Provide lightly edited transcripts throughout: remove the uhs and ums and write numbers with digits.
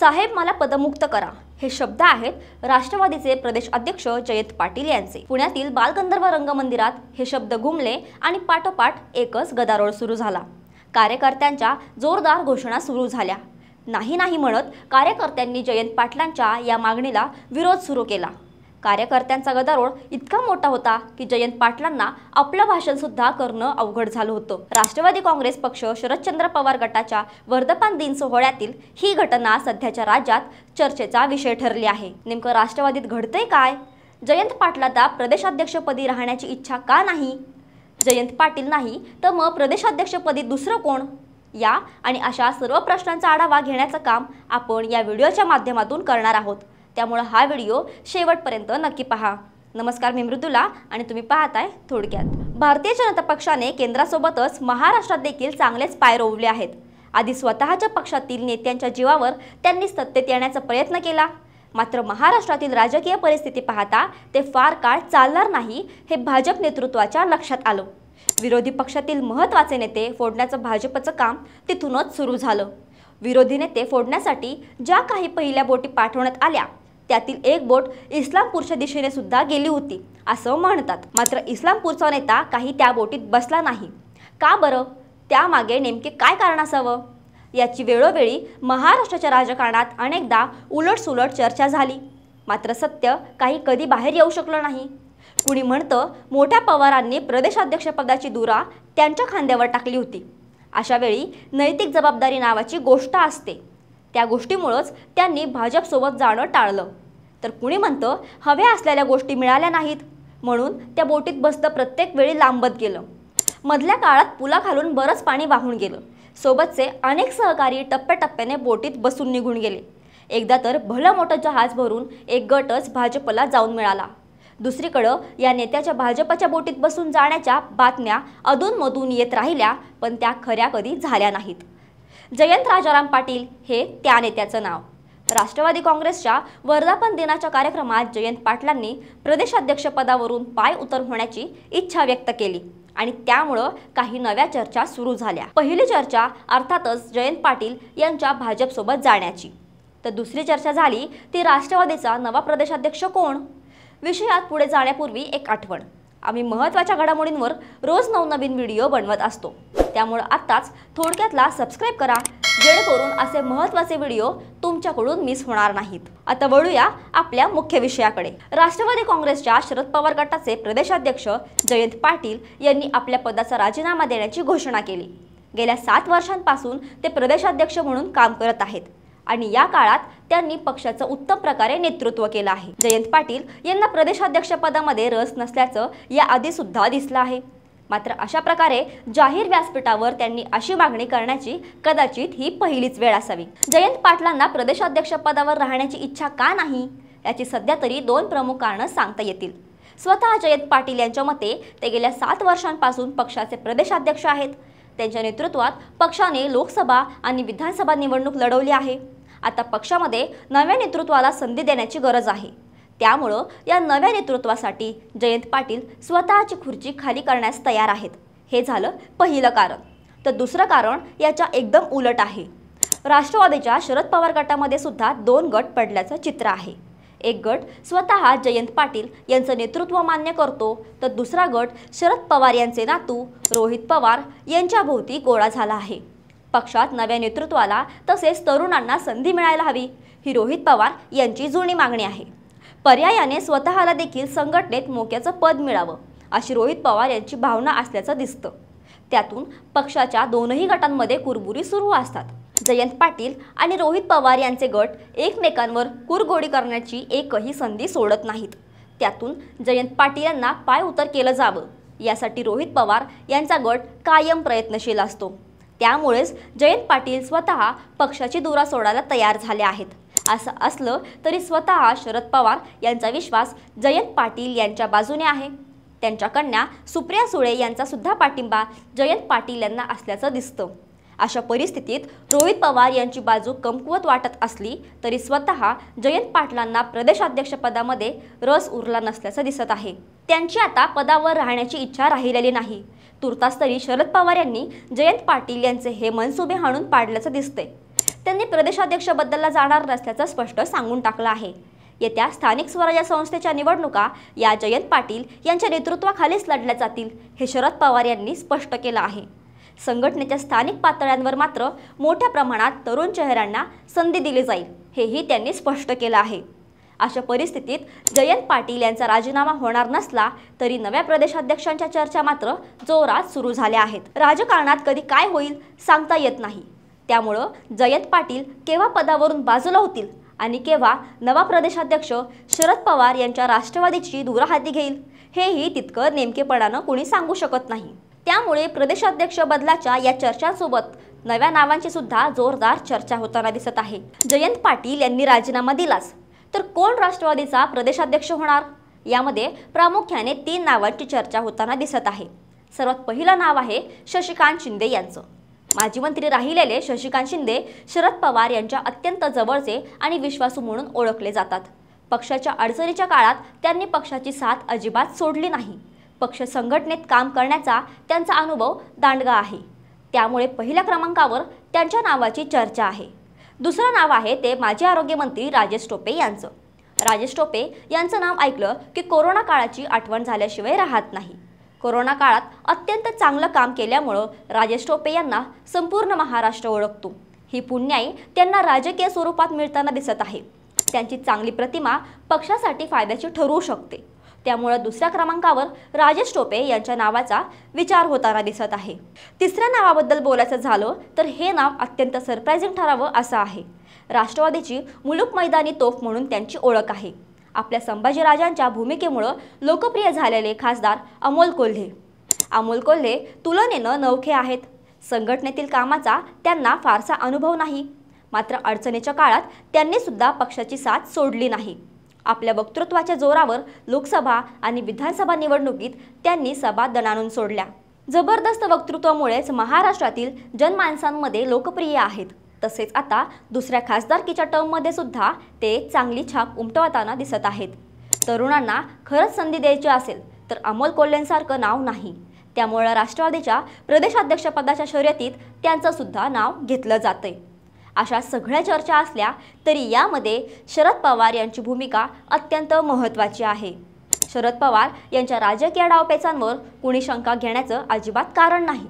साहेब मला पदमुक्त करा हे शब्द आहेत राष्ट्रवादीचे प्रदेश अध्यक्ष जयंत पाटील यांचे। पुण्यातील बालगंधर्व रंगमंदिरात हे शब्द घुमले आणि पाठोपाठ एकच गदारोळ सुरू झाला। कार्यकर्त्यांच्या जोरदार घोषणा सुरू झाल्या। नाही नाही म्हणत कार्यकर्त्यांनी जयंत पाटलांच्या या मागणीला विरोध सुरू केला। कार्यकर्त्यांचा गदारोळ इतका मोठा होता की जयंत पाटलांना आपलं भाषण सुद्धा करणं अवघड झालं होतं। राष्ट्रवादी काँग्रेस पक्ष शरदचंद्र पवार गटाच्या वर्धापन दिन सोहळ्यातील ही घटना सध्याच्या राज्यात चर्चेचा विषय ठरली आहे। नेमकं राष्ट्रवादीत घडतंय काय? जयंत पाटलांना प्रदेशाध्यक्षपदी राहण्याची इच्छा का नाही? जयंत पाटील नाही तर मग प्रदेशाध्यक्षपदी दुसरं कोण? या आणि अशा सर्व प्रश्नांचा आढावा घेण्याचं काम आपण या व्हिडिओच्या माध्यमातून करणार आहोत। त्यामुळे हा व्हिडिओ शेवटपर्यंत नक्की पहा। नमस्कार, मी मृदुला आणि तुम्ही पाहताय थोडक्यात। भारतीय जनता पक्षाने केंद्रासोबतच महाराष्ट्रात देखील चांगलेच पाय रोवले आहेत। आधी स्वतःच्या पक्षातील नेत्यांच्या जीवावर त्यांनी सत्तेत येण्याचा प्रयत्न केला, मात्र महाराष्ट्रातील राजकीय परिस्थिती पाहता ते फार काळ चालणार नाही हे भाजप नेतृत्वाच्या लक्षात आलं। विरोधी पक्षातील महत्त्वाचे नेते फोडण्याचं भाजपचं काम तिथूनच सुरू झालं। विरोधी नेते फोडण्यासाठी ज्या काही पहिल्या बोटी पाठवण्यात आल्या त्यातील एक बोट इस्लामपूरच्या दिशेने सुद्धा गेली होती असं म्हणतात। मात्र इस्लामपूरचा नेता काही त्या बोटीत बसला नाही। का बरं? त्यामागे नेमके काय कारण असावं याची वेळोवेळी महाराष्ट्राच्या राजकारणात अनेकदा उलटसुलट चर्चा झाली, मात्र सत्य काही कधी बाहेर येऊ शकलं नाही। कुणी म्हणतं मोठ्या पवारांनी प्रदेशाध्यक्षपदाची धुरा त्यांच्या खांद्यावर टाकली होती। अशा वेळी नैतिक जबाबदारी नावाची गोष्ट असते, त्या गोष्टीमुळेच त्यांनी भाजपसोबत जाणं टाळलं। तर कुणी म्हणतं हव्या असलेल्या गोष्टी मिळाल्या नाहीत म्हणून त्या बोटीत बसतं प्रत्येक वेळी लांबत गेलं। मधल्या काळात पुलाखालून बरंच पाणी वाहून गेलं। सोबतचे अनेक सहकारी टप्प्याटप्प्याने बोटीत बसून निघून गेले। एकदा तर भलं मोठं जहाज भरून एक गटच भाजपला जाऊन मिळाला। दुसरीकडे या नेत्याच्या भाजपच्या बोटीत बसून जाण्याच्या बातम्या अधूनमधून येत राहिल्या, पण त्या खऱ्या कधी झाल्या नाहीत। जयंत राजाराम पाटील हे त्या नेत्याचं नाव। राष्ट्रवादी काँग्रेसच्या वर्धापन दिनाच्या कार्यक्रमात जयंत पाटलांनी प्रदेशाध्यक्षपदावरून पाय उतर होण्याची इच्छा व्यक्त केली आणि त्यामुळे काही नव्या चर्चा सुरू झाल्या। पहिली चर्चा अर्थातच जयंत पाटील यांच्या भाजपसोबत जाण्याची, तर दुसरी चर्चा झाली ती राष्ट्रवादीचा नवा प्रदेशाध्यक्ष कोण। विषयात पुढे जाण्यापूर्वी एक आठवण, आम्ही महत्त्वाच्या घडामोडींवर रोज नवनवीन व्हिडिओ बनवत असतो, त्यामुळे आत्ताच थोडक्यातला सबस्क्राइब करा जेणेकरून असे महत्त्वाचे व्हिडिओ तुमच्याकडून मिस होणार नाहीत। आता वळूया आपल्या मुख्य विषयाकडे। राष्ट्रवादी काँग्रेसच्या शरद पवार गटाचे प्रदेशाध्यक्ष जयंत पाटील यांनी आपल्या पदाचा राजीनामा देण्याची घोषणा केली। गेल्या 7 वर्षांपासून ते प्रदेशाध्यक्ष म्हणून काम करत आहेत आणि या काळात त्यांनी पक्षाचं उत्तम प्रकारे नेतृत्व केलं आहे। जयंत पाटील यांना प्रदेशाध्यक्षपदामध्ये रस नसल्याचं या आधी सुद्धा दिसलं आहे, मात्र अशा प्रकारे जाहीर व्यासपीठावर त्यांनी अशी मागणी करण्याची कदाचित ही पहिलीच वेळ असावी। जयंत पाटलांना प्रदेशाध्यक्षपदावर राहण्याची इच्छा का नाही याची सध्या तरी 2 प्रमुख कारणं सांगता येतील। स्वतः जयंत पाटील यांच्या मते ते गेल्या 7 वर्षांपासून पक्षाचे प्रदेशाध्यक्ष आहेत। त्यांच्या नेतृत्वात पक्षाने लोकसभा आणि विधानसभा निवडणूक लढवली आहे। आता पक्षामध्ये नव्या नेतृत्वाला संधी देण्याची गरज आहे। त्यामुळे या नव्या नेतृत्वासाठी जयंत पाटील स्वतःची खुर्ची खाली करण्यास तयार आहेत। हे झालं पहिलं कारण। तर दुसरं कारण याच्या एकदम उलट आहे। राष्ट्रवादीच्या शरद पवार गटामध्ये सुद्धा 2 गट पडल्याचं चित्र आहे। एक गट स्वतः जयंत पाटील यांचं नेतृत्व मान्य करतो, तर दुसरा गट शरद पवार यांचे नातू रोहित पवार यांच्या भोवती गोळा झाला आहे। पक्षात नव्या नेतृत्वाला तसेच तरुणांना संधी मिळायला हवी ही रोहित पवार यांची जुनी मागणी आहे। पर्यायाने स्वतःला देखील संघटनेत मोक्याचं पद मिळावं अशी रोहित पवार यांची भावना असल्याचं दिसतं। त्यातून पक्षाच्या दोनही गटांमध्ये कुरबुरी सुरू असतात। जयंत पाटील आणि रोहित पवार यांचे गट एकमेकांवर कुरघोडी करण्याची एकही संधी सोडत नाहीत। त्यातून जयंत पाटील यांना पाय उतर केलं जावं यासाठी रोहित पवार यांचा गट कायम प्रयत्नशील असतो। त्यामुळेच जयंत पाटील स्वतः पक्षाची धुरा सोडायला तयार झाले आहेत। असं असलं तरी स्वतः शरद पवार यांचा विश्वास जयंत पाटील यांच्या बाजूने आहे। त्यांच्या कन्या सुप्रिया सुळे यांचा सुद्धा पाठिंबा जयंत पाटील यांना असल्याचं दिसतं। अशा परिस्थितीत रोहित पवार यांची बाजू कमकुवत वाटत असली तरी स्वतः जयंत पाटलांना प्रदेशाध्यक्षपदामध्ये रस उरला नसल्याचं दिसत आहे। त्यांची आता पदावर राहण्याची इच्छा राहिलेली नाही। तुर्तास तरी शरद पवार यांनी जयंत पाटील यांचे हे मनसुबे हाणून पाडल्याचं दिसतंय। त्यांनी प्रदेशाध्यक्षबद्दलला जाणार नसल्याचं स्पष्ट सांगून टाकलं आहे। येत्या स्थानिक स्वराज्य संस्थेच्या निवडणुका या जयंत पाटील यांच्या नेतृत्वाखालीच लढल्या जातील हे शरद पवार यांनी स्पष्ट केलं आहे। संघटनेच्या स्थानिक पातळ्यांवर मात्र मोठ्या प्रमाणात तरुण चेहऱ्यांना संधी दिली जाईल हेही त्यांनी स्पष्ट केलं आहे। अशा परिस्थितीत जयंत पाटील यांचा राजीनामा होणार नसला तरी नव्या प्रदेशाध्यक्षांच्या चर्चा मात्र जोरात सुरू झाल्या आहेत। राजकारणात कधी काय होईल सांगता येत नाही, त्यामुळं जयंत पाटील केव्हा पदावरून बाजूला होतील आणि केव्हा नवा प्रदेशाध्यक्ष शरद पवार यांच्या राष्ट्रवादीची धुरा हाती घेईल हेही तितकं नेमकेपणानं कोणी सांगू शकत नाही। त्यामुळे प्रदेशाध्यक्ष बदलाच्या या चर्चांसोबत नव्या नावांची सुद्धा जोरदार चर्चा होताना दिसत आहे। जयंत पाटील यांनी राजीनामा दिलाच तर कोण राष्ट्रवादीचा प्रदेशाध्यक्ष होणार, यामध्ये प्रामुख्याने 3 नावांची चर्चा होताना दिसत आहे। सर्वात पहिलं नाव आहे शशिकांत शिंदे यांचं। माजी मंत्री राहिलेले शशिकांत शिंदे शरद पवार यांच्या अत्यंत जवळचे आणि विश्वासू म्हणून ओळखले जातात। पक्षाच्या अडचणीच्या काळात त्यांनी पक्षाची साथ अजिबात सोडली नाही। पक्ष संघटनेत काम करण्याचा त्यांचा अनुभव दांडगा आहे, त्यामुळे पहिल्या क्रमांकावर त्यांच्या नावाची चर्चा आहे। दुसरं नाव आहे ते माजी आरोग्य मंत्री राजेश टोपे यांचं। राजेश टोपे यांचं नाव ऐकलं की कोरोना काळाची आठवण झाल्याशिवाय राहत नाही। कोरोना काळात अत्यंत चांगलं काम केल्यामुळं राजेश टोपे यांना संपूर्ण महाराष्ट्र ओळखतो। ही पुण्याई त्यांना राजकीय स्वरूपात मिळताना दिसत आहे। त्यांची चांगली प्रतिमा पक्षासाठी फायद्याची ठरू शकते, त्यामुळे दुसऱ्या क्रमांकावर राजेश टोपे यांच्या नावाचा विचार होताना दिसत आहे। तिसऱ्या नावाबद्दल बोलायचं झालं तर हे नाव अत्यंत सरप्रायझिंग ठरावं असं आहे। राष्ट्रवादीची मुलूक मैदानी तोफ म्हणून त्यांची ओळख आहे। आपल्या संभाजीराजांच्या भूमिकेमुळे लोकप्रिय झालेले खासदार अमोल कोल्हे। अमोल कोल्हे तुलनेनं नवखे आहेत। संघटनेतील कामाचा त्यांना फारसा अनुभव नाही, मात्र अडचणीच्या काळात त्यांनी सुद्धा पक्षाची साथ सोडली नाही। आपल्या वक्तृत्वाच्या जोरावर लोकसभा आणि विधानसभा निवडणुकीत त्यांनी सभा दणाणून सोडल्या। जबरदस्त वक्तृत्वामुळेच महाराष्ट्रातील जनमानसांमध्ये लोकप्रिय आहेत। तसेच आता दुसऱ्या खासदारकीच्या टर्ममध्ये सुद्धा ते चांगली छाप उमटवताना दिसत आहेत। तरुणांना खरंच संधी द्यायची असेल तर अमोल कोल्हेंसारखं नाव नाही, त्यामुळे राष्ट्रवादीच्या प्रदेशाध्यक्षपदाच्या शर्यतीत त्यांचं सुद्धा नाव घेतलं जातंय। अशा सगळ्या चर्चा असल्या तरी यामध्ये शरद पवार यांची भूमिका अत्यंत महत्त्वाची आहे। शरद पवार यांच्या राजकीय डावपेचांवर कोणी शंका घेण्याचं अजिबात कारण नाही,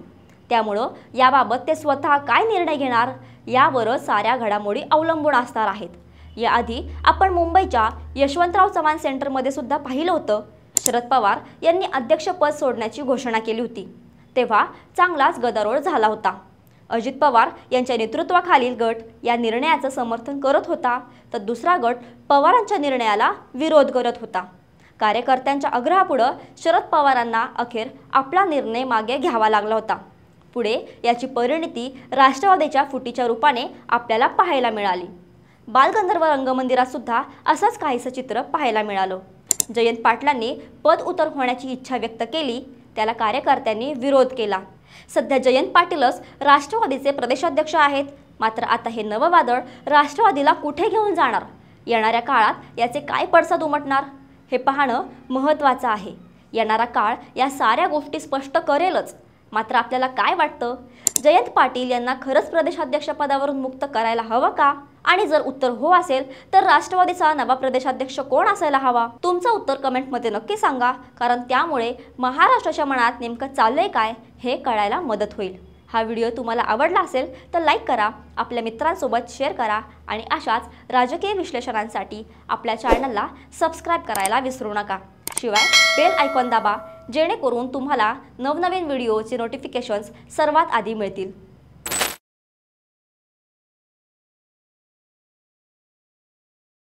त्यामुळं याबाबत ते स्वतः काय निर्णय घेणार यावरच साऱ्या घडामोडी अवलंबून असणार आहेत। याआधी आपण मुंबईच्या यशवंतराव चव्हाण सेंटरमध्ये सुद्धा पाहिलं होतं, शरद पवार यांनी अध्यक्षपद सोडण्याची घोषणा केली होती, तेव्हा चांगलाच गदारोळ झाला होता। अजित पवार यांच्या नेतृत्वाखालील गट या निर्णयाचं समर्थन करत होता, तर दुसरा गट पवारांच्या निर्णयाला विरोध करत होता। कार्यकर्त्यांच्या आग्रहापुढे शरद पवारांना अखेर आपला निर्णय मागे घ्यावा लागला होता। पुढे याची परिणती राष्ट्रवादीच्या फुटीच्या रूपाने आपल्याला पाहायला मिळाली। बालगंधर्व रंगमंदिरात सुद्धा असंच काहीसं चित्र पाहायला मिळालं। जयंत पाटलांनी पद उतर होण्याची इच्छा व्यक्त केली, त्याला कार्यकर्त्यांनी विरोध केला। सध्या जयंत पाटीलच राष्ट्रवादीचे प्रदेशाध्यक्ष आहेत, मात्र आता हे नवं वादळ राष्ट्रवादीला कुठे घेऊन जाणार, येणाऱ्या काळात याचे काय पडसाद उमटणार हे पाहणं महत्त्वाचं आहे। येणारा काळ या साऱ्या गोष्टी स्पष्ट करेलच। मात्र आपल्याला काय वाटतं, जयंत पाटील यांना खरंच प्रदेशाध्यक्षपदावरून मुक्त करायला हवं का? आणि जर उत्तर हो असेल तर राष्ट्रवादीचा नवा प्रदेशाध्यक्ष कोण असायला हवा? तुमचं उत्तर कमेंटमध्ये नक्की सांगा, कारण त्यामुळे महाराष्ट्राच्या मनात नेमकं चाललंय काय हे कळायला मदत होईल। हा व्हिडिओ तुम्हाला आवडला असेल तर लाईक करा, आपल्या मित्रांसोबत शेअर करा आणि अशाच राजकीय विश्लेषणांसाठी आपल्या चॅनलला सबस्क्राईब करायला विसरू नका। शिवाय बेल आयकॉन दाबा, जेणेकरून तुम्हाला नवनवीन व्हिडिओचे नोटिफिकेशन्स सर्वात आधी मिळतील।